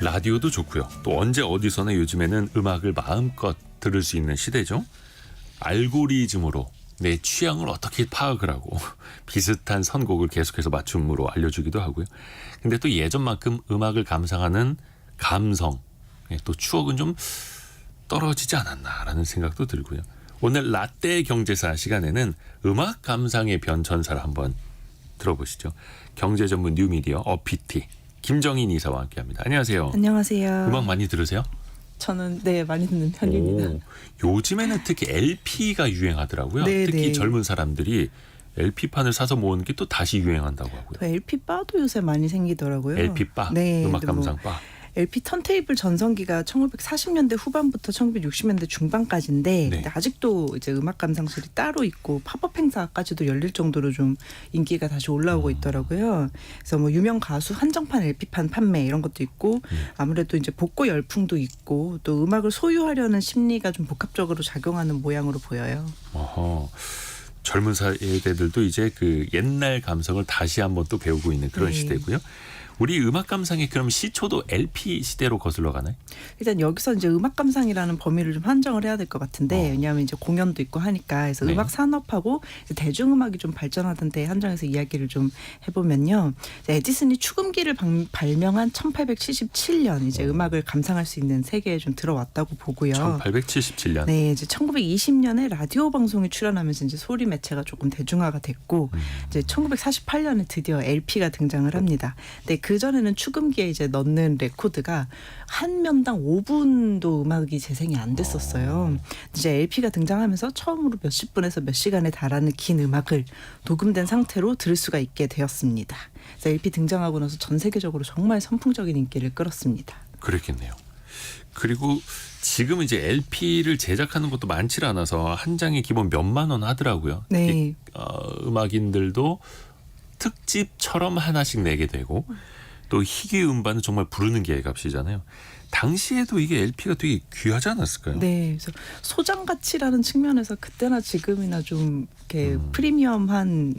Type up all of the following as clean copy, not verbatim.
라디오도 좋고요. 또 언제 어디서나 요즘에는 음악을 마음껏 들을 수 있는 시대죠. 알고리즘으로 내 취향을 어떻게 파악을 하고 비슷한 선곡을 계속해서 맞춤으로 알려주기도 하고요. 근데 또 예전만큼 음악을 감상하는 감성, 또 추억은 좀 떨어지지 않았나라는 생각도 들고요. 오늘 라떼 경제사 시간에는 음악 감상의 변천사를 한번 들어보시죠. 경제 전문 뉴미디어 어피티 김정인 이사와 함께합니다. 안녕하세요. 안녕하세요. 음악 많이 들으세요? 저는 많이 듣는 편입니다. 요즘에는 특히 LP가 유행하더라고요. 네, 특히 네. 젊은 사람들이 LP판을 사서 모으는 게 또 다시 유행한다고 하고요. 또 LP 바도 요새 많이 생기더라고요. LP 바, 네, 음악 근데 감상 바. LP 턴테이블 전성기가 1940년대 후반부터 1960년대 중반까지인데 네. 근데 아직도 이제 음악 감상실이 따로 있고 팝업 행사까지도 열릴 정도로 좀 인기가 다시 올라오고 있더라고요. 그래서 뭐 유명 가수 한정판 LP판 판매 이런 것도 있고 아무래도 이제 복고 열풍도 있고 또 음악을 소유하려는 심리가 좀 복합적으로 작용하는 모양으로 보여요. 어허. 젊은 세대들도 이제 그 옛날 감성을 다시 한번 또 배우고 있는 그런 네. 시대고요. 우리 음악 감상의 그럼 시초도 LP 시대로 거슬러 가나요? 일단 여기서 이제 음악 감상이라는 범위를 좀 한정을 해야 될 것 같은데 왜냐하면 이제 공연도 있고 하니까 그래서 네. 음악 산업하고 이제 대중음악이 좀 발전하던 때 한정해서 이야기를 좀 해보면요. 이제 에디슨이 축음기를 발명한 1877년 이제 음악을 감상할 수 있는 세계에 좀 들어왔다고 보고요. 1877년. 네, 이제 1920년에 라디오 방송에 출연하면서 이제 소리 매체가 조금 대중화가 됐고 이제 1948년에 드디어 LP가 등장을 합니다. 네, 그 전에는 축음기에 이제 넣는 레코드가 한 면당 5분도 음악이 재생이 안 됐었어요. 이제 LP가 등장하면서 처음으로 몇십 분에서 몇 시간에 달하는 긴 음악을 녹음된 상태로 들을 수가 있게 되었습니다. 그래서 LP 등장하고 나서 전 세계적으로 정말 선풍적인 인기를 끌었습니다. 그랬겠네요. 그리고 지금 이제 LP를 제작하는 것도 많지 않아서 한 장에 기본 몇만 원 하더라고요. 네. 음악인들도 특집처럼 하나씩 내게 되고 또 희귀 음반은 정말 부르는 게 값이잖아요. 당시에도 이게 LP가 되게 귀하지 않았을까요? 네, 그래서 소장 가치라는 측면에서 그때나 지금이나 좀 이렇게 프리미엄한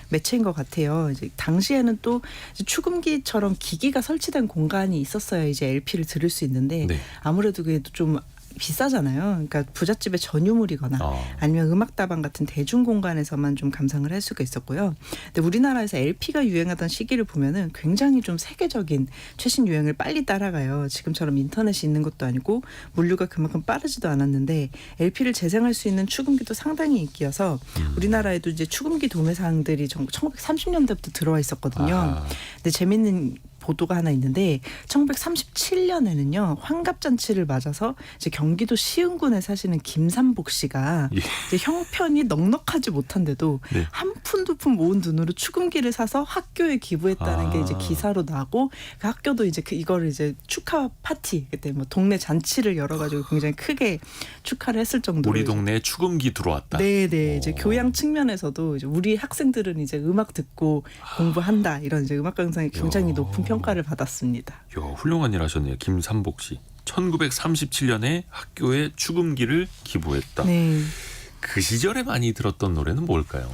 매체인 것 같아요. 이제 당시에는 또 이제 축음기처럼 기기가 설치된 공간이 있었어야 이제 LP를 들을 수 있는데 네. 아무래도 그게 좀 비싸잖아요. 그러니까 부잣집의 전유물이거나 아니면 음악다방 같은 대중공간에서만 좀 감상을 할 수가 있었고요. 근데 우리나라에서 LP가 유행하던 시기를 보면은 굉장히 좀 세계적인 최신 유행을 빨리 따라가요. 지금처럼 인터넷이 있는 것도 아니고 물류가 그만큼 빠르지도 않았는데 LP를 재생할 수 있는 축음기도 상당히 인기여서 우리나라에도 이제 축음기 도매상들이 1930년대부터 들어와 있었거든요. 근데 재밌는 보도가 하나 있는데 1937년에는요 환갑잔치를 맞아서 이제 경기도 시흥군에 사시는 김삼복 씨가 이제 형편이 넉넉하지 못한데도 네. 한 푼 두 푼 모은 돈으로 축음기를 사서 학교에 기부했다는 게 이제 기사로 나고 그 학교도 이제 이거를 이제 축하 파티 그때 뭐 동네 잔치를 열어가지고 굉장히 크게 축하를 했을 정도로 우리 동네에 축음기 들어왔다. 네네 이제 교양 측면에서도 이제 우리 학생들은 이제 음악 듣고 공부한다 이런 이제 음악 감상이 굉장히 높은 평가를 받았습니다. 훌륭한 일 하셨네요. 김삼복 씨. 1937년에 학교에 축음기를 기부했다. 네. 그 시절에 많이 들었던 노래는 뭘까요?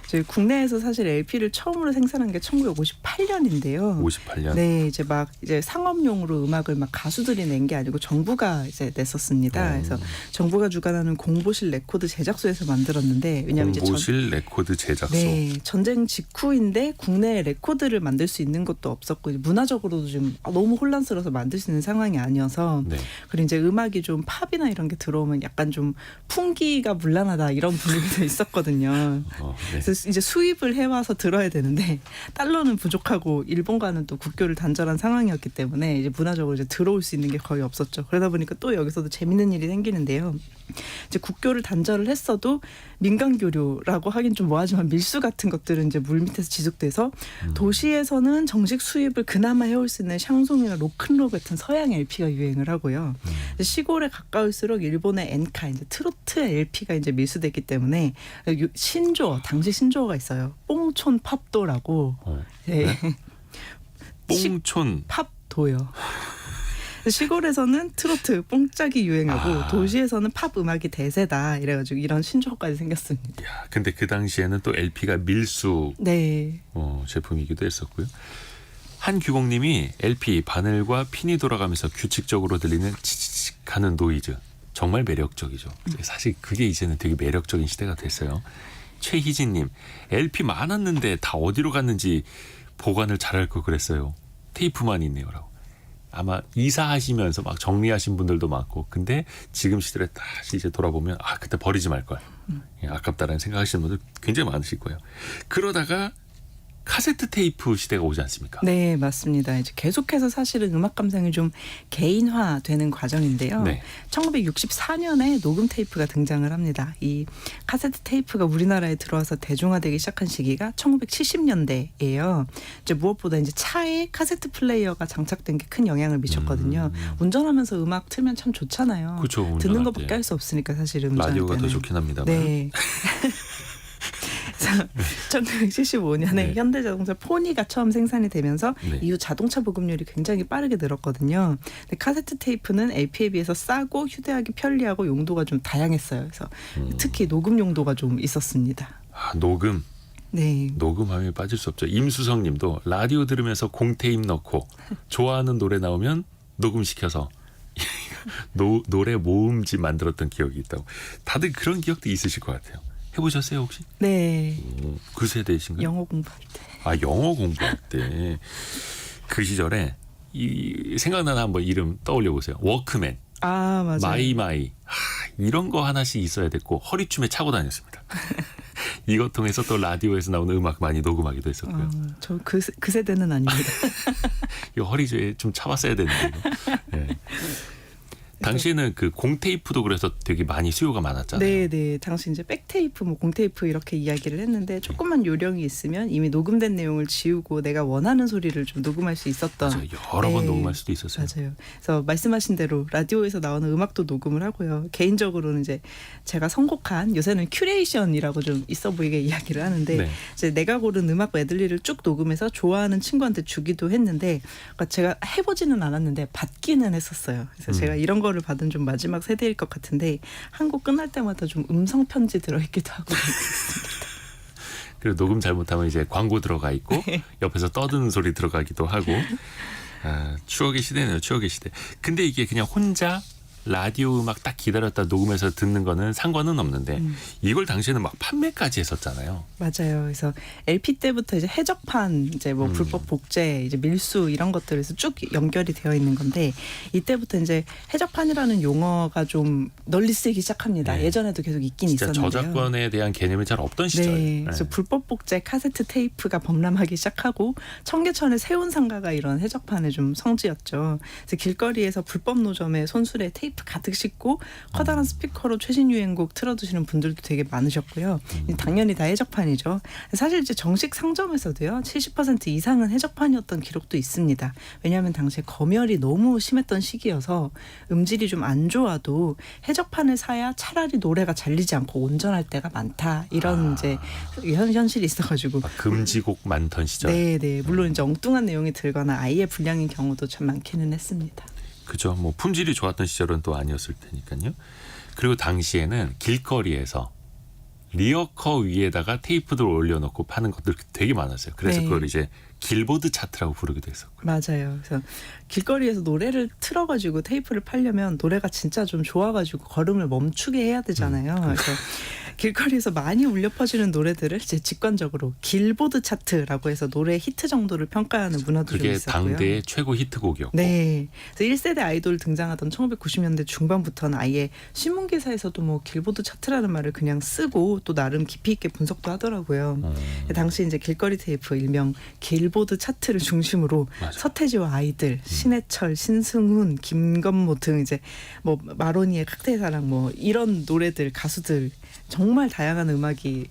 저희 국내에서 사실 LP를 처음으로 생산한 게 1958년인데요. 58년. 네, 이제 막 이제 상업용으로 음악을 막 가수들이 낸 게 아니고 정부가 이제 냈었습니다. 그래서 정부가 주관하는 공보실 레코드 제작소에서 만들었는데 왜냐하면 공보실 레코드 제작소. 네, 전쟁 직후인데 국내에 레코드를 만들 수 있는 것도 없었고 문화적으로도 좀 너무 혼란스러워서 만들 수 있는 상황이 아니어서 네. 그리고 이제 음악이 좀 팝이나 이런 게 들어오면 약간 좀 풍기가 문란하다 이런 분위기도 있었거든요. 네. 그래서 이제 수입을 해와서 들어야 되는데 달러는 부족하고 일본과는 또 국교를 단절한 상황이었기 때문에 이제 문화적으로 이제 들어올 수 있는 게 거의 없었죠. 그러다 보니까 또 여기서도 재밌는 일이 생기는데요. 이제 국교를 단절을 했어도 민간교류라고 하긴 좀 뭐하지만 밀수 같은 것들은 이제 물 밑에서 지속돼서 도시에서는 정식 수입을 그나마 해올 수 있는 샹송이나 로큰롤 같은 서양 LP가 유행을 하고요. 시골에 가까울수록 일본의 엔카 이제 트로트 LP가 이제 밀수됐기 때문에 신조어 당시 신조어가 있어요. 뽕촌 팝도라고. 네? 네. 뽕촌 팝도요. 시골에서는 트로트 뽕짝이 유행하고 도시에서는 팝 음악이 대세다 이래가지고 이런 신조어까지 생겼습니다. 야, 근데 그 당시에는 또 LP가 밀수 네. 제품이기도 했었고요. 한규공님이 LP 바늘과 핀이 돌아가면서 규칙적으로 들리는 치치칙하는 노이즈 정말 매력적이죠. 사실 그게 이제는 되게 매력적인 시대가 됐어요. 최희진님, LP 많았는데 다 어디로 갔는지 보관을 잘할 걸 그랬어요. 테이프만 있네요라고. 아마 이사하시면서 막 정리하신 분들도 많고, 근데 지금 시대를 다시 이제 돌아보면 그때 버리지 말 걸, 아깝다라는 생각하시는 분들 굉장히 많으실 거예요. 그러다가 카세트 테이프 시대가 오지 않습니까? 네, 맞습니다. 이제 계속해서 사실은 음악 감상이 좀 개인화되는 과정인데요. 네. 1964년에 녹음 테이프가 등장을 합니다. 이 카세트 테이프가 우리나라에 들어와서 대중화되기 시작한 시기가 1970년대예요. 이제 무엇보다 이제 차에 카세트 플레이어가 장착된 게 큰 영향을 미쳤거든요. 운전하면서 음악 틀면 참 좋잖아요. 그렇죠. 듣는 것밖에 할 수 없으니까 사실 운전할 라디오가 때는. 더 좋긴 합니다만. 네. 1975년에 네. 현대자동차 포니가 처음 생산이 되면서 네. 이후 자동차 보급률이 굉장히 빠르게 늘었거든요. 근데 카세트 테이프는 LP에 비해서 싸고 휴대하기 편리하고 용도가 좀 다양했어요. 그래서 특히 녹음 용도가 좀 있었습니다. 녹음. 네. 녹음하면 빠질 수 없죠. 임수성 님도 라디오 들으면서 공테임 넣고 좋아하는 노래 나오면 녹음시켜서 노래 모음집 만들었던 기억이 있다고. 다들 그런 기억도 있으실 것 같아요. 해보셨어요 혹시? 네. 그 세대이신가요? 영어 공부할 때. 영어 공부할 때 그 시절에 생각나는 한번 이름 떠올려 보세요. 워크맨, 맞아요. 마이마이 이런 거 하나씩 있어야 됐고 허리춤에 차고 다녔습니다. 이것 통해서 또 라디오에서 나오는 음악 많이 녹음하기도 했었고요. 저 그 세대는 아닙니다. 이 허리에 좀 차봤어야 되는데. 네. 당시에는 그 공테이프도 그래서 되게 많이 수요가 많았잖아요. 네, 네. 당시 이제 백테이프, 공테이프 이렇게 이야기를 했는데 조금만 요령이 있으면 이미 녹음된 내용을 지우고 내가 원하는 소리를 좀 녹음할 수 있었던. 맞아요. 여러 번 녹음할 수도 있었어요. 맞아요. 그래서 말씀하신 대로 라디오에서 나오는 음악도 녹음을 하고요. 개인적으로는 이제 제가 선곡한 요새는 큐레이션이라고 좀 있어 보이게 이야기를 하는데 네. 이제 내가 고른 음악 메들리를 쭉 녹음해서 좋아하는 친구한테 주기도 했는데 그러니까 제가 해보지는 않았는데 받기는 했었어요. 그래서 제가 이런 거를 받은 좀 마지막 세대일 것 같은데 한 곡 끝날 때마다 좀 음성 편지 들어있기도 하고 그렇습니다. 그리고 녹음 잘못하면 이제 광고 들어가 있고 옆에서 떠드는 소리 들어가기도 하고. 추억의 시대네요. 추억의 시대. 근데 이게 그냥 혼자 라디오 음악 딱 기다렸다 녹음해서 듣는 거는 상관은 없는데 이걸 당시에는 막 판매까지 했었잖아요. 맞아요. 그래서 LP 때부터 이제 해적판, 이제 뭐 불법 복제, 이제 밀수 이런 것들에서 쭉 연결이 되어 있는 건데 이때부터 이제 해적판이라는 용어가 좀 널리 쓰이기 시작합니다. 네. 예전에도 계속 있긴 진짜 있었는데요. 저작권에 대한 개념이 잘 없던 시절. 네, 그래서 불법 복제 카세트 테이프가 범람하기 시작하고 청계천의 세운상가가 이런 해적판의 좀 성지였죠. 그래서 길거리에서 불법 노점에 손수레 테이프 가득 싣고 커다란 스피커로 최신 유행곡 틀어두시는 분들도 되게 많으셨고요. 당연히 다 해적판이죠. 사실 이제 정식 상점에서도요 70% 이상은 해적판이었던 기록도 있습니다. 왜냐하면 당시에 검열이 너무 심했던 시기여서 음질이 좀 안 좋아도 해적판을 사야 차라리 노래가 잘리지 않고 온전할 때가 많다. 이런 이제 현실이 있어가지고. 금지곡 많던 시절. 네. 물론 이제 엉뚱한 내용이 들거나 아예 불량인 경우도 참 많기는 했습니다. 그죠. 뭐 품질이 좋았던 시절은 또 아니었을 테니까요. 그리고 당시에는 길거리에서 리어커 위에다가 테이프들을 올려놓고 파는 것들 되게 많았어요. 그래서 네. 그걸 이제 길보드 차트라고 부르기도 했었고. 맞아요. 그래서 길거리에서 노래를 틀어가지고 테이프를 팔려면 노래가 진짜 좀 좋아가지고 걸음을 멈추게 해야 되잖아요. 그래서 길거리에서 많이 울려 퍼지는 노래들을 이제 직관적으로 길보드 차트라고 해서 노래 히트 정도를 평가하는 문화도 좀 그게 있었고요. 당대의 최고 히트곡이었고. 네. 그래서 1세대 아이돌 등장하던 1990년대 중반부터는 아예 신문기사에서도 뭐 길보드 차트라는 말을 그냥 쓰고 또 나름 깊이 있게 분석도 하더라고요. 당시 이제 길거리 테이프 일명 길보드 차트를 중심으로 맞아요. 서태지와 아이들, 신해철, 신승훈, 김건모 등 이제 뭐 마로니의 칵테일 사랑 뭐 이런 노래들 가수들 정말 다양한 음악이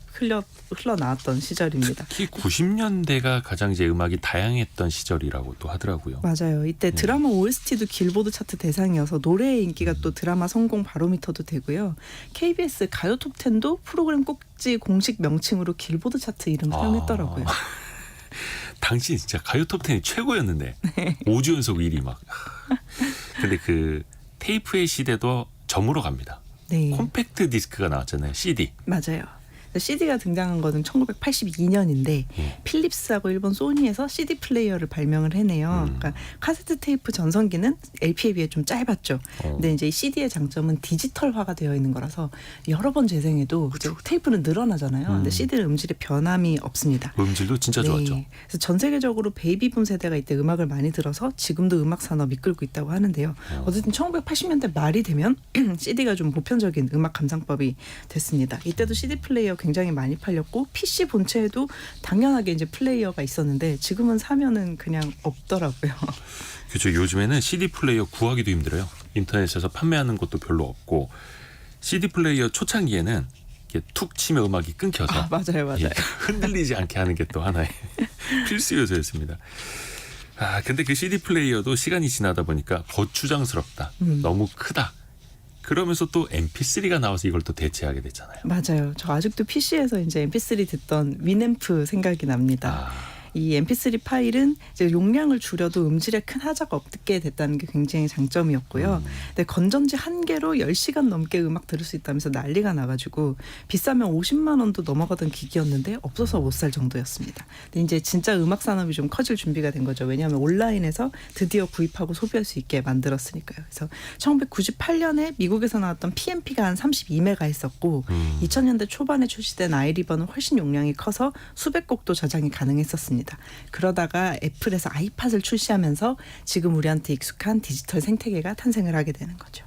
흘러나왔던 시절입니다. 특히 90년대가 가장 이제 음악이 다양했던 시절이라고 또 하더라고요. 맞아요. 이때 드라마 OST도 길보드 차트 대상이어서 노래의 인기가 또 드라마 성공 바로미터도 되고요. KBS 가요 톱10도 프로그램 꼭지 공식 명칭으로 길보드 차트 이름 사용했더라고요. 당시 진짜 가요 톱10이 최고였는데 5주 연속 1위 막. 근데 그 테이프의 시대도 저물어 갑니다. 네. 콤팩트 디스크가 나왔잖아요. CD. 맞아요. CD가 등장한 거는 1982년인데 예. 필립스하고 일본 소니에서 CD 플레이어를 발명을 해내요. 그러니까 카세트 테이프 전성기는 LP에 비해 좀 짧았죠. 근데 이제 CD의 장점은 디지털화가 되어 있는 거라서 여러 번 재생해도 이제 테이프는 늘어나잖아요. 근데 CD는 음질에 변함이 없습니다. 음질도 진짜 좋았죠. 그래서 전 세계적으로 베이비붐 세대가 이때 음악을 많이 들어서 지금도 음악 산업 이끌고 있다고 하는데요. 어쨌든 1980년대 말이 되면 CD가 좀 보편적인 음악 감상법이 됐습니다. 이때도 CD 플레이어 굉장히 많이 팔렸고 PC 본체에도 당연하게 이제 플레이어가 있었는데 지금은 사면은 그냥 없더라고요. 그렇죠. 요즘에는 CD 플레이어 구하기도 힘들어요. 인터넷에서 판매하는 곳도 별로 없고 CD 플레이어 초창기에는 이렇게 툭 치면 음악이 끊겨서 맞아요. 예, 흔들리지 않게 하는 게 또 하나의 필수 요소였습니다. 근데 그 CD 플레이어도 시간이 지나다 보니까 거추장스럽다. 너무 크다. 그러면서 또 MP3가 나와서 이걸 또 대체하게 됐잖아요. 맞아요. 저 아직도 PC에서 이제 MP3 듣던 위앰프 생각이 납니다. 이 MP3 파일은 이제 용량을 줄여도 음질에 큰 하자가 없게 됐다는 게 굉장히 장점이었고요. 근데 건전지 한 개로 10시간 넘게 음악 들을 수 있다면서 난리가 나가지고 비싸면 50만 원도 넘어가던 기기였는데 없어서 못 살 정도였습니다. 근데 이제 진짜 음악 산업이 좀 커질 준비가 된 거죠. 왜냐하면 온라인에서 드디어 구입하고 소비할 수 있게 만들었으니까요. 그래서 1998년에 미국에서 나왔던 PMP가 한 32메가 했었고 2000년대 초반에 출시된 아이리버는 훨씬 용량이 커서 수백 곡도 저장이 가능했었습니다. 그러다가 애플에서 아이팟을 출시하면서 지금 우리한테 익숙한 디지털 생태계가 탄생을 하게 되는 거죠.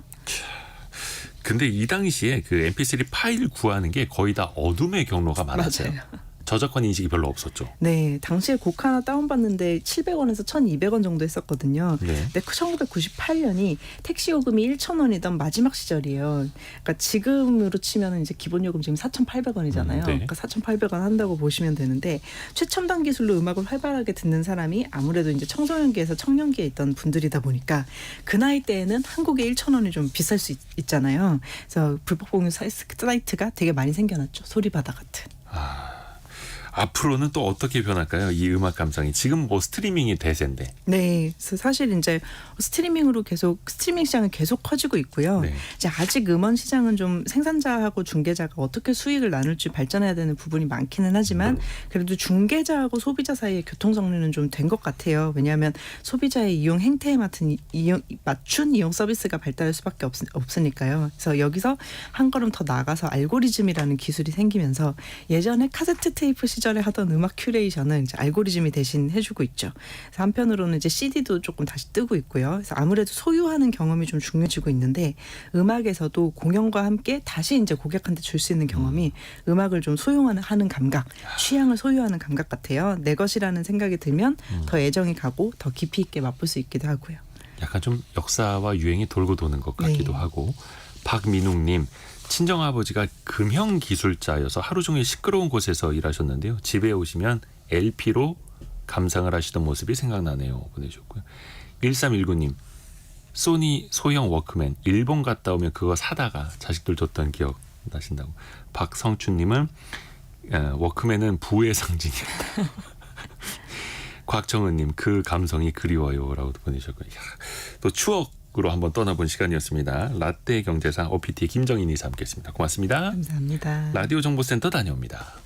근데 이 당시에 그 MP3 파일 구하는 게 거의 다 어둠의 경로가 많았어요. 맞아요. 저작권 인식이 별로 없었죠. 네, 당시에 곡 하나 다운받는데 700원에서 1,200원 정도 했었거든요. 네. 근데 1998년이 택시 요금이 1,000원이던 마지막 시절이에요. 그러니까 지금으로 치면 이제 기본 요금 지금 4,800원이잖아요. 네. 그러니까 4,800원 한다고 보시면 되는데 최첨단 기술로 음악을 활발하게 듣는 사람이 아무래도 이제 청소년기에서 청년기에 있던 분들이다 보니까 그 나이 때에는 한 곡에 1,000원이 좀 비쌀 수 있잖아요. 그래서 불법 공유 사이트가 되게 많이 생겨났죠. 소리바다 같은. 앞으로는 또 어떻게 변할까요? 이 음악 감상이 지금 뭐 스트리밍이 대세인데. 네, 그래서 사실 이제 스트리밍으로 스트리밍 시장은 계속 커지고 있고요. 네. 이제 아직 음원 시장은 좀 생산자하고 중개자가 어떻게 수익을 나눌지 발전해야 되는 부분이 많기는 하지만 그래도 중개자하고 소비자 사이의 교통 정리는 좀 된 것 같아요. 왜냐하면 소비자의 이용 행태에 맞춘 이용 서비스가 발달할 수밖에 없으니까요. 그래서 여기서 한 걸음 더 나가서 알고리즘이라는 기술이 생기면서 예전에 카세트 테이프 시절에 하던 음악 큐레이션은 이제 알고리즘이 대신 해주고 있죠. 그래서 한편으로는 이제 CD도 조금 다시 뜨고 있고요. 그래서 아무래도 소유하는 경험이 좀 중요해지고 있는데 음악에서도 공연과 함께 다시 이제 고객한테 줄 수 있는 경험이 음악을 좀 소유하는 감각, 취향을 소유하는 감각 같아요. 내 것이라는 생각이 들면 더 애정이 가고 더 깊이 있게 맛볼 수 있기도 하고요. 약간 좀 역사와 유행이 돌고 도는 것 같기도 네. 하고. 박민웅님. 친정아버지가 금형 기술자여서 하루 종일 시끄러운 곳에서 일하셨는데요. 집에 오시면 LP로 감상을 하시던 모습이 생각나네요. 보내주셨고요. 1319님. 소니 소형 워크맨 일본 갔다 오면 그거 사다가 자식들 줬던 기억 나신다고. 박성춘님은 워크맨은 부의 상징이었다. 곽정은님 그 감성이 그리워요 라고 보내주셨고요. 또 추억으로 한번 떠나본 시간이었습니다. 라떼 경제상 OPT의 김정인 이사 함께했습니다. 고맙습니다. 감사합니다. 라디오 정보센터 다녀옵니다.